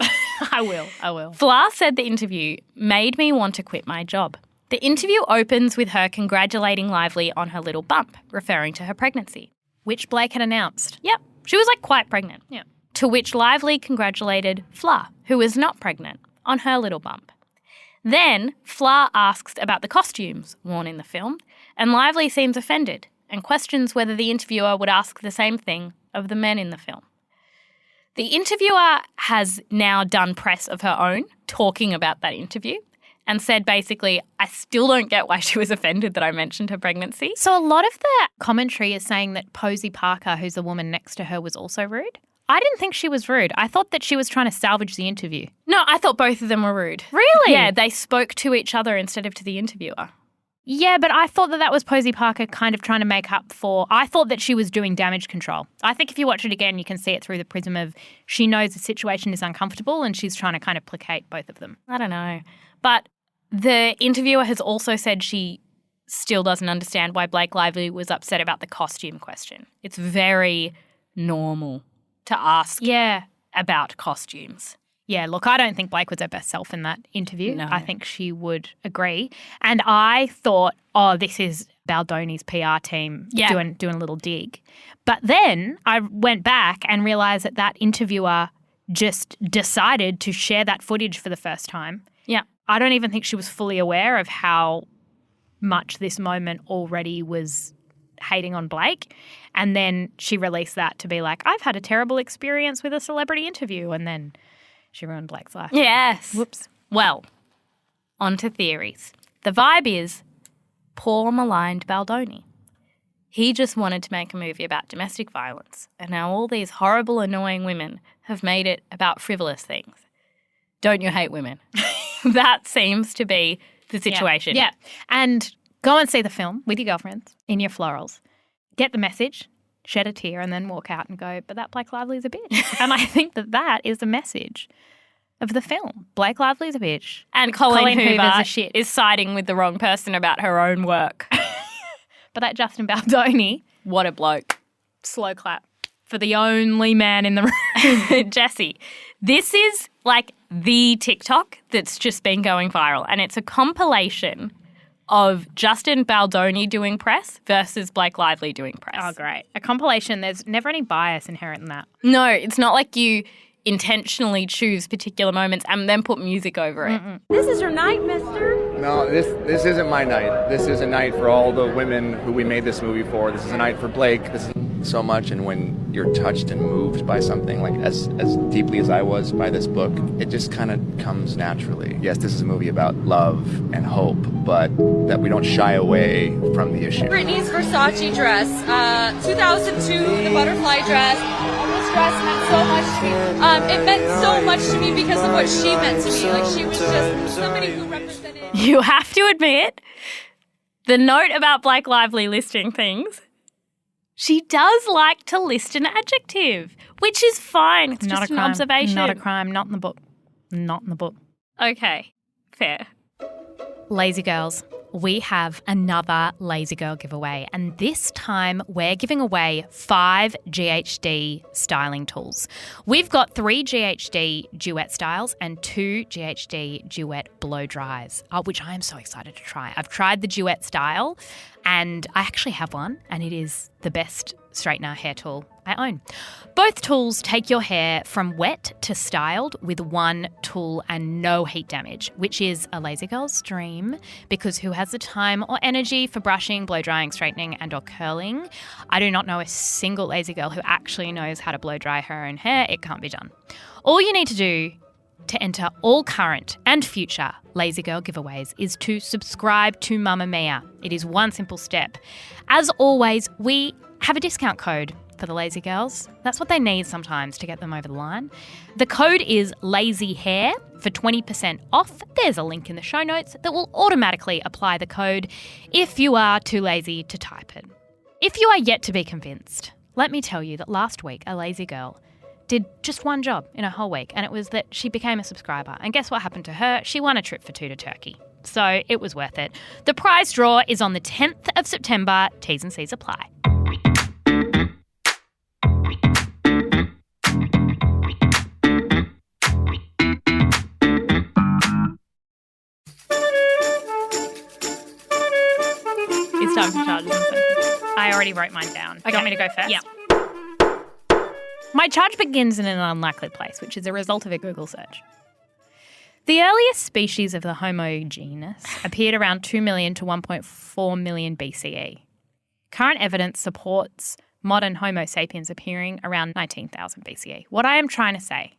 I will. Fla said the interview made me want to quit my job. The interview opens with her congratulating Lively on her little bump, referring to her pregnancy. Which Blake had announced. Yep. She was like quite pregnant. Yeah. To which Lively congratulated Fla, who was not pregnant, on her little bump. Then Fla asks about the costumes worn in the film, and Lively seems offended and questions whether the interviewer would ask the same thing of the men in the film. The interviewer has now done press of her own talking about that interview and said basically, I still don't get why she was offended that I mentioned her pregnancy. So a lot of the commentary is saying that Posey Parker, who's the woman next to her, was also rude. I didn't think she was rude. I thought that she was trying to salvage the interview. No, I thought both of them were rude. Really? Yeah, they spoke to each other instead of to the interviewer. Yeah, but I thought that was Posey Parker kind of trying to make up for... I thought that she was doing damage control. I think if you watch it again, you can see it through the prism of she knows the situation is uncomfortable and she's trying to kind of placate both of them. I don't know. But the interviewer has also said she still doesn't understand why Blake Lively was upset about the costume question. It's very normal to ask about costumes. Yeah, look, I don't think Blake was her best self in that interview. No. I think she would agree. And I thought, oh, this is Baldoni's PR team doing a little dig. But then I went back and realised that interviewer just decided to share that footage for the first time. Yeah. I don't even think she was fully aware of how much this moment already was hating on Blake. And then she released that to be like, I've had a terrible experience with a celebrity interview. And then she ruined Blake's life. Yes. Whoops. Well, on to theories. The vibe is poor maligned Baldoni. He just wanted to make a movie about domestic violence, and now all these horrible, annoying women have made it about frivolous things. Don't you hate women? That seems to be the situation. Yeah. And go and see the film with your girlfriends in your florals. Get the message, shed a tear, and then walk out and go, but that Blake Lively's a bitch. And I think that is the message of the film. Blake Lively's a bitch. And Colleen Hoover a shit. is siding with the wrong person about her own work. But that Justin Baldoni, what a bloke. Slow clap for the only man in the room. Jesse, this is like the TikTok that's just been going viral, and it's a compilation of Justin Baldoni doing press versus Blake Lively doing press. Oh, great. A compilation, there's never any bias inherent in that. No, it's not like you intentionally choose particular moments and then put music over it. This is your night, mister. No, this isn't my night. This is a night for all the women who we made this movie for. This is a night for Blake. This is so much, and when you're touched and moved by something, like as deeply as I was by this book, it just kind of comes naturally. Yes, this is a movie about love and hope, but that we don't shy away from the issue. Britney's Versace dress, 2002, the butterfly dress. This dress meant so much to me. It meant so much to me because of what she meant to me. Like, she was just somebody who represented... You have to admit, the note about Blake Lively listing things, she does like to list an adjective, which is fine. It's not just a crime. An observation. Not a crime. Not in the book. Not in the book. Okay, fair. Lazy girls. We have another Lazy Girl giveaway, and this time we're giving away 5 GHD styling tools. We've got 3 GHD duet styles and 2 GHD duet blow dries, which I am so excited to try. I've tried the duet style, and I actually have one, and it is the best straightener hair tool I own. Both tools take your hair from wet to styled with one tool and no heat damage, which is a lazy girl's dream, because who has the time or energy for brushing, blow drying, straightening and or curling? I do not know a single lazy girl who actually knows how to blow dry her own hair. It can't be done. All you need to do to enter all current and future Lazy Girl giveaways is to subscribe to Mamamia. It is one simple step. As always, we have a discount code for the lazy girls. That's what they need sometimes to get them over the line. The code is LAZYHAIR for 20% off. There's a link in the show notes that will automatically apply the code if you are too lazy to type it. If you are yet to be convinced, let me tell you that last week a lazy girl did just one job in a whole week, and it was that she became a subscriber. And guess what happened to her? She won a trip for 2 to Turkey. So it was worth it. The prize draw is on the 10th of September. T's and C's apply. It's time for charges and sentences. I already wrote mine down. Do you want me to go first? Yeah. My charge begins in an unlikely place, which is a result of a Google search. The earliest species of the Homo genus appeared around 2 million to 1.4 million BCE. Current evidence supports modern Homo sapiens appearing around 19,000 BCE. What I am trying to say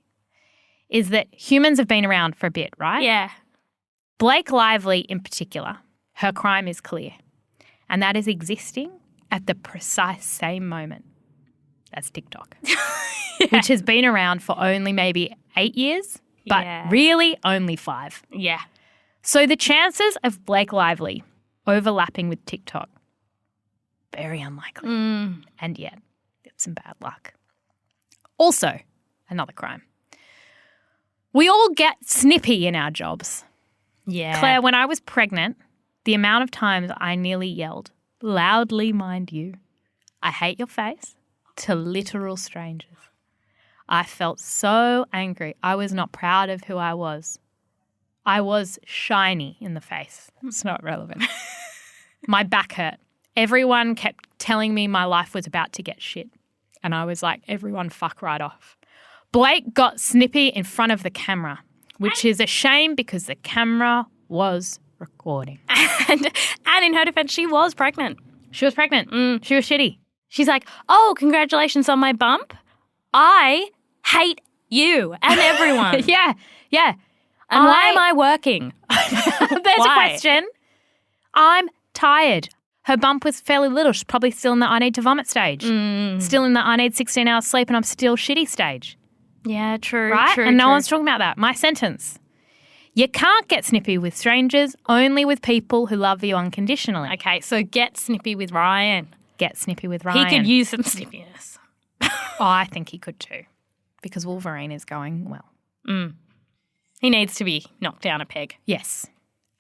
is that humans have been around for a bit, right? Yeah. Blake Lively in particular, her crime is clear, and that is existing at the precise same moment as TikTok, which has been around for only maybe 8 years, but really only 5. Yeah. So the chances of Blake Lively overlapping with TikTok, very unlikely. And yet, it's some bad luck. Also, another crime. We all get snippy in our jobs. Yeah. Claire, when I was pregnant, the amount of times I nearly yelled, loudly mind you, I hate your face, to literal strangers. I felt so angry. I was not proud of who I was. I was shiny in the face. It's not relevant. My back hurt. Everyone kept telling me my life was about to get shit. And I was like, everyone fuck right off. Blake got snippy in front of the camera, which is a shame because the camera was recording. And in her defense, she was pregnant. She was pregnant. She was shitty. She's like, oh, congratulations on my bump. I hate you and everyone. Yeah. And why am I working? There's a question. I'm tired. Her bump was fairly little. She's probably still in the I need to vomit stage. Still in the I need 16 hours sleep and I'm still shitty stage. Yeah, true. Right? True, and no true. one's talking about that. My sentence. You can't get snippy with strangers, only with people who love you unconditionally. Okay, so get snippy with Ryan. Get snippy with Ryan. He could use some snippiness. I think he could too, because Wolverine is going well. He needs to be knocked down a peg. Yes.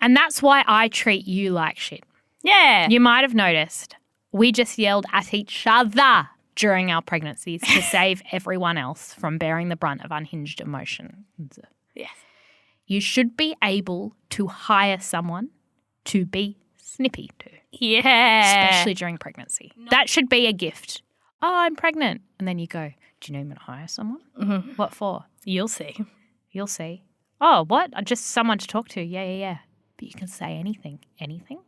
And that's why I treat you like shit. Yeah. You might have noticed we just yelled at each other during our pregnancies to save everyone else from bearing the brunt of unhinged emotion. Yes. You should be able to hire someone to be snippy to. Yeah. Especially during pregnancy. That should be a gift. Oh, I'm pregnant. And then you go, do you need me to hire someone? Mm-hmm. What for? You'll see. You'll see. Oh, what? Just someone to talk to. Yeah. But you can say anything. Anything?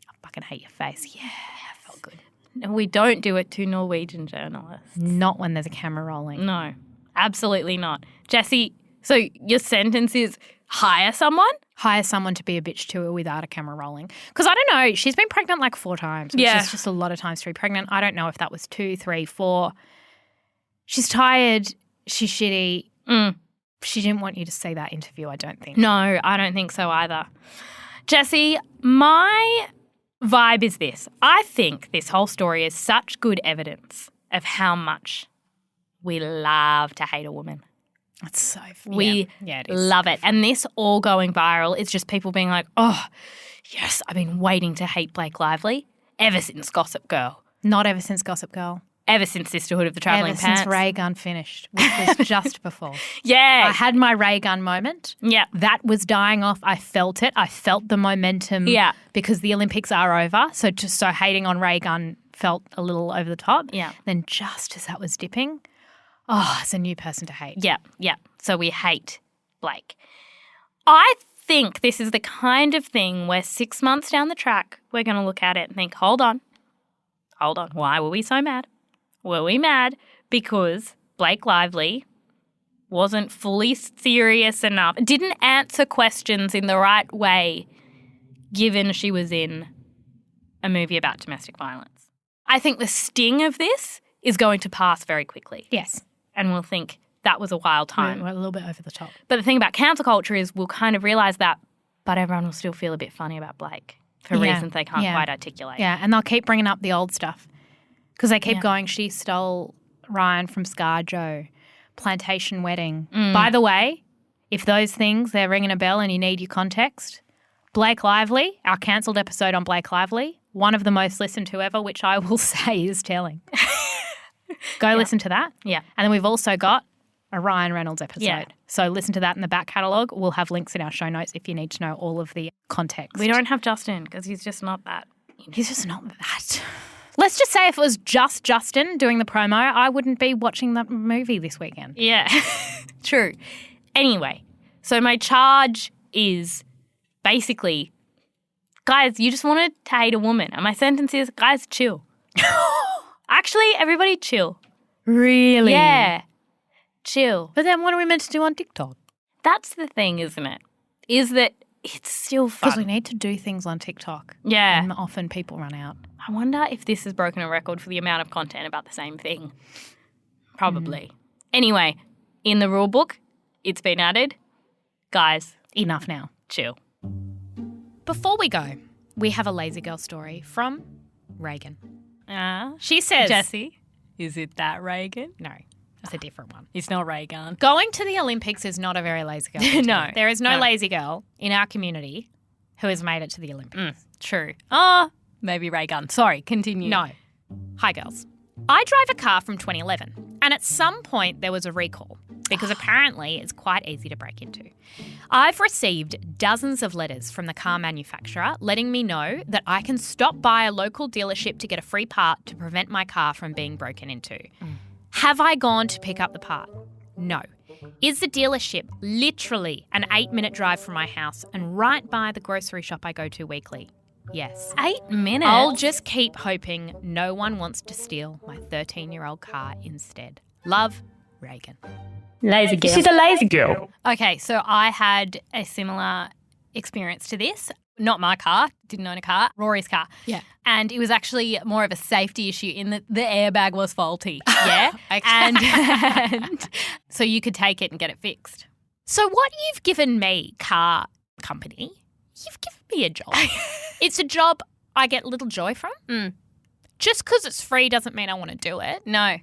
I fucking hate your face. Yeah, felt good. No, we don't do it to Norwegian journalists. Not when there's a camera rolling. No, absolutely not. Jessie, so your sentence is hire someone? Hire someone to be a bitch to her without a camera rolling. Because I don't know, she's been pregnant like 4 times, which is just a lot of times to be pregnant. I don't know if that was 2, 3, 4. She's tired. She's shitty. She didn't want you to see that interview, I don't think. No, I don't think so either. Jessie, my vibe is this. I think this whole story is such good evidence of how much we love to hate a woman. It's so We love it. And this all going viral is just people being like, oh, yes, I've been waiting to hate Blake Lively ever since Gossip Girl. Not ever since Gossip Girl. Ever since Sisterhood of the Travelling Pants. Ever since Ray Gun finished, which was just before. Yeah. I had my Ray Gun moment. Yeah. That was dying off. I felt it. I felt the momentum. Yeah. Because the Olympics are over. So hating on Ray Gun felt a little over the top. Yeah. Then just as that was dipping, it's a new person to hate. Yeah. So we hate Blake. I think this is the kind of thing where 6 months down the track, we're going to look at it and think, hold on. Why were we so mad? Were we mad because Blake Lively wasn't fully serious enough, didn't answer questions in the right way, given she was in a movie about domestic violence? I think the sting of this is going to pass very quickly. Yes. And we'll think that was a wild time. We're a little bit over the top. But the thing about cancel culture is we'll kind of realise that, but everyone will still feel a bit funny about Blake for reasons they can't quite articulate. Yeah, and they'll keep bringing up the old stuff. Because they keep going, she stole Ryan from ScarJo, plantation wedding. By the way, if those things, they're ringing a bell and you need your context, Blake Lively, our cancelled episode on Blake Lively, one of the most listened to ever, which I will say is telling. Go listen to that. Yeah. And then we've also got a Ryan Reynolds episode. Yeah. So listen to that in the back catalogue. We'll have links in our show notes if you need to know all of the context. We don't have Justin because he's just not that. He's just not that. Let's just say if it was just Justin doing the promo, I wouldn't be watching that movie this weekend. Yeah, true. Anyway, so my charge is basically Guys, you just wanted to hate a woman. And my sentence is, guys, chill. Actually, everybody chill. Really? Yeah. Chill. But then what are we meant to do on TikTok? That's the thing, isn't it? Is that it's still fun. Because we need to do things on TikTok. Yeah. And often people run out. I wonder if this has broken a record for the amount of content about the same thing. Probably. Anyway, in the rule book, it's been added. Guys, enough now. Chill. Before we go, we have a lazy girl story from Reagan. She says... Jessie, is it that Reagan? No, it's a different one. It's not Reagan. Going to the Olympics is not a very lazy girl. No. There is no lazy girl in our community who has made it to the Olympics. True. Maybe Reagan. Sorry, continue. No. Hi, girls. I drive a car from 2011, and at some point there was a recall because apparently it's quite easy to break into. I've received dozens of letters from the car manufacturer letting me know that I can stop by a local dealership to get a free part to prevent my car from being broken into. Have I gone to pick up the part? No. Is the dealership literally an 8-minute drive from my house and right by the grocery shop I go to weekly? Yes. 8 minutes? I'll just keep hoping no one wants to steal my 13-year-old car instead. Love, Reagan. Lazy girl. She's a lazy girl. Okay, so I had a similar experience to this. Not my car, didn't own a car, Rory's car. Yeah. And it was actually more of a safety issue in that the airbag was faulty. Yeah. Okay. And so you could take it and get it fixed. So what you've given me, car company, you've given me a job. It's a job I get little joy from. Just because it's free doesn't mean I want to do it. No.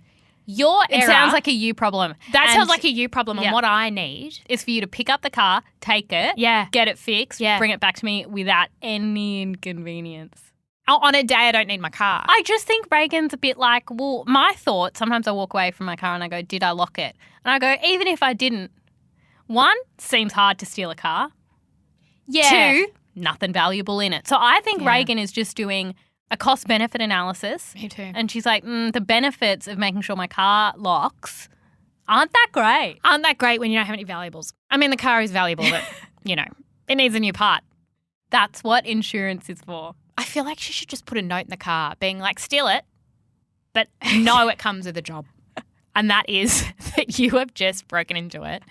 Your error. It sounds like a you problem. That And sounds like a you problem, and what I need is for you to pick up the car, take it, get it fixed, bring it back to me without any inconvenience. On a day I don't need my car. I just think Reagan's a bit like, well, my thought, sometimes I walk away from my car and I go, did I lock it? And I go, even if I didn't, one, seems hard to steal a car. Yeah. Two, nothing valuable in it. So I think Reagan is just doing a cost-benefit analysis. Me too. And she's like, the benefits of making sure my car locks aren't that great. Aren't that great when you don't have any valuables? I mean, the car is valuable, but, it needs a new part. That's what insurance is for. I feel like she should just put a note in the car being like, steal it, but no, it comes with a job. And that is that you have just broken into it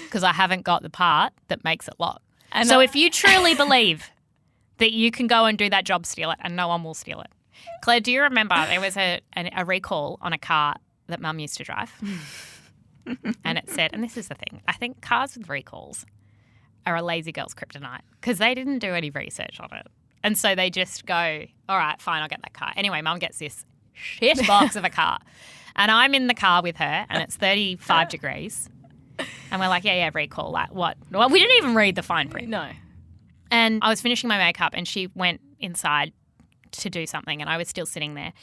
because I haven't got the part that makes it lock. And so if you truly believe that you can go and do that job, steal it, and no one will steal it. Claire, do you remember there was a recall on a car that Mum used to drive? And it said, and this is the thing, I think cars with recalls are a lazy girl's kryptonite because they didn't do any research on it. And so they just go, all right, fine, I'll get that car. Anyway, Mum gets this shit box of a car. And I'm in the car with her and it's 35 degrees. And we're like, yeah, recall. Like, what? Well, we didn't even read the fine print. No. And I was finishing my makeup and she went inside to do something and I was still sitting there.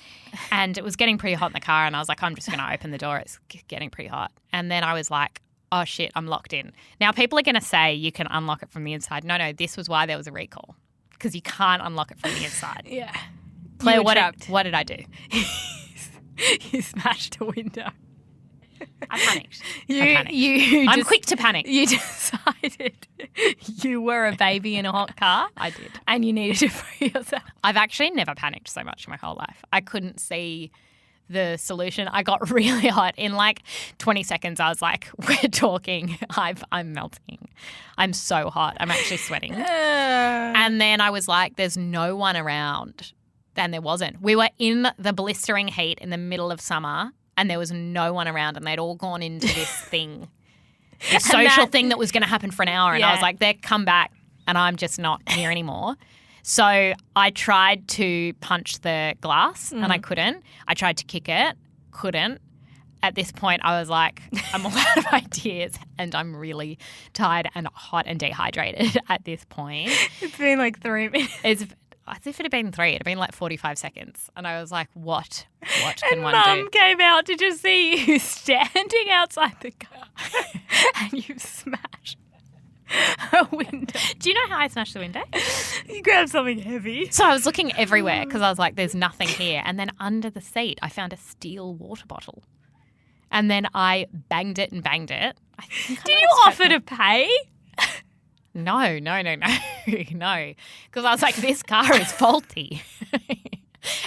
And it was getting pretty hot in the car and I was like, I'm just going to open the door. It's getting pretty hot. And then I was like, oh, shit, I'm locked in. Now, people are going to say you can unlock it from the inside. No, this was why there was a recall because you can't unlock it from the inside. Yeah. Claire, what did I do? You smashed a window. I panicked. I'm quick to panic. You decided you were a baby in a hot car. I did. And you needed to free yourself. I've actually never panicked so much in my whole life. I couldn't see the solution. I got really hot. In like 20 seconds, I was like, we're talking. I'm melting. I'm so hot. I'm actually sweating. And then I was like, there's no one around. And there wasn't. We were in the blistering heat in the middle of summer and there was no one around and they'd all gone into this thing, this social thing that was going to happen for an hour. And I was like, they're come back and I'm just not here anymore. So I tried to punch the glass and I couldn't. I tried to kick it, couldn't. At this point, I was like, I'm all out of ideas and I'm really tired and hot and dehydrated at this point. It's been like 3 minutes. As if it had been 3. It had been like 45 seconds. And I was like, what can one do? And Mum came out to just see you standing outside the car and you smashed a window. Do you know how I smashed the window? You grabbed something heavy. So I was looking everywhere because I was like, there's nothing here. And then under the seat, I found a steel water bottle. And then I banged it. Did you offer to pay? No. Because I was like, this car is faulty.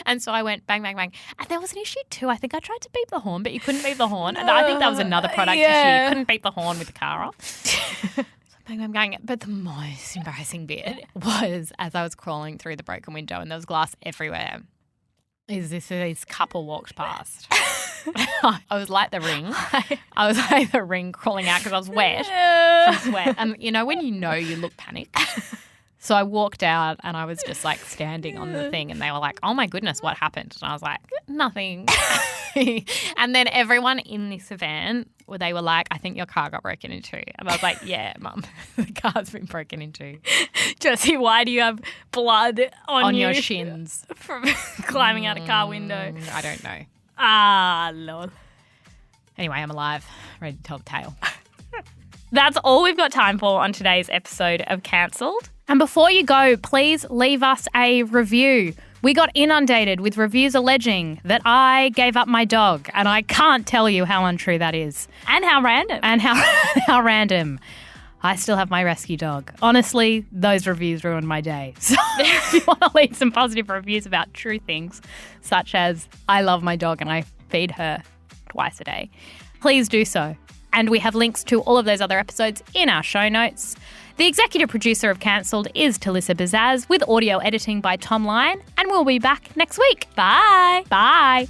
And so I went bang, bang, bang. And there was an issue too. I think I tried to beep the horn, but you couldn't beep the horn. And I think that was another product issue. You couldn't beep the horn with the car off. So bang, bang, bang. But the most embarrassing bit was as I was crawling through the broken window and there was glass everywhere, is this couple walked past. I was like the Ring. I was like the Ring crawling out because I was wet from sweat. And when you look panicked. So I walked out and I was just like standing on the thing and they were like, oh my goodness, what happened? And I was like, nothing. And then everyone in this event, they were like, I think your car got broken into. And I was like, yeah, Mum, the car's been broken into. Jesse, why do you have blood on your shins from climbing out a car window? I don't know. Ah, Lord. Anyway, I'm alive, ready to tell the tale. That's all we've got time for on today's episode of Cancelled. And before you go, please leave us a review. We got inundated with reviews alleging that I gave up my dog, and I can't tell you how untrue that is. And how random. And how random. I still have my rescue dog. Honestly, those reviews ruined my day. So if you want to leave some positive reviews about true things, such as I love my dog and I feed her twice a day, please do so. And we have links to all of those other episodes in our show notes. The executive producer of Cancelled is Talissa Bazaz, with audio editing by Tom Lyon, and we'll be back next week. Bye. Bye.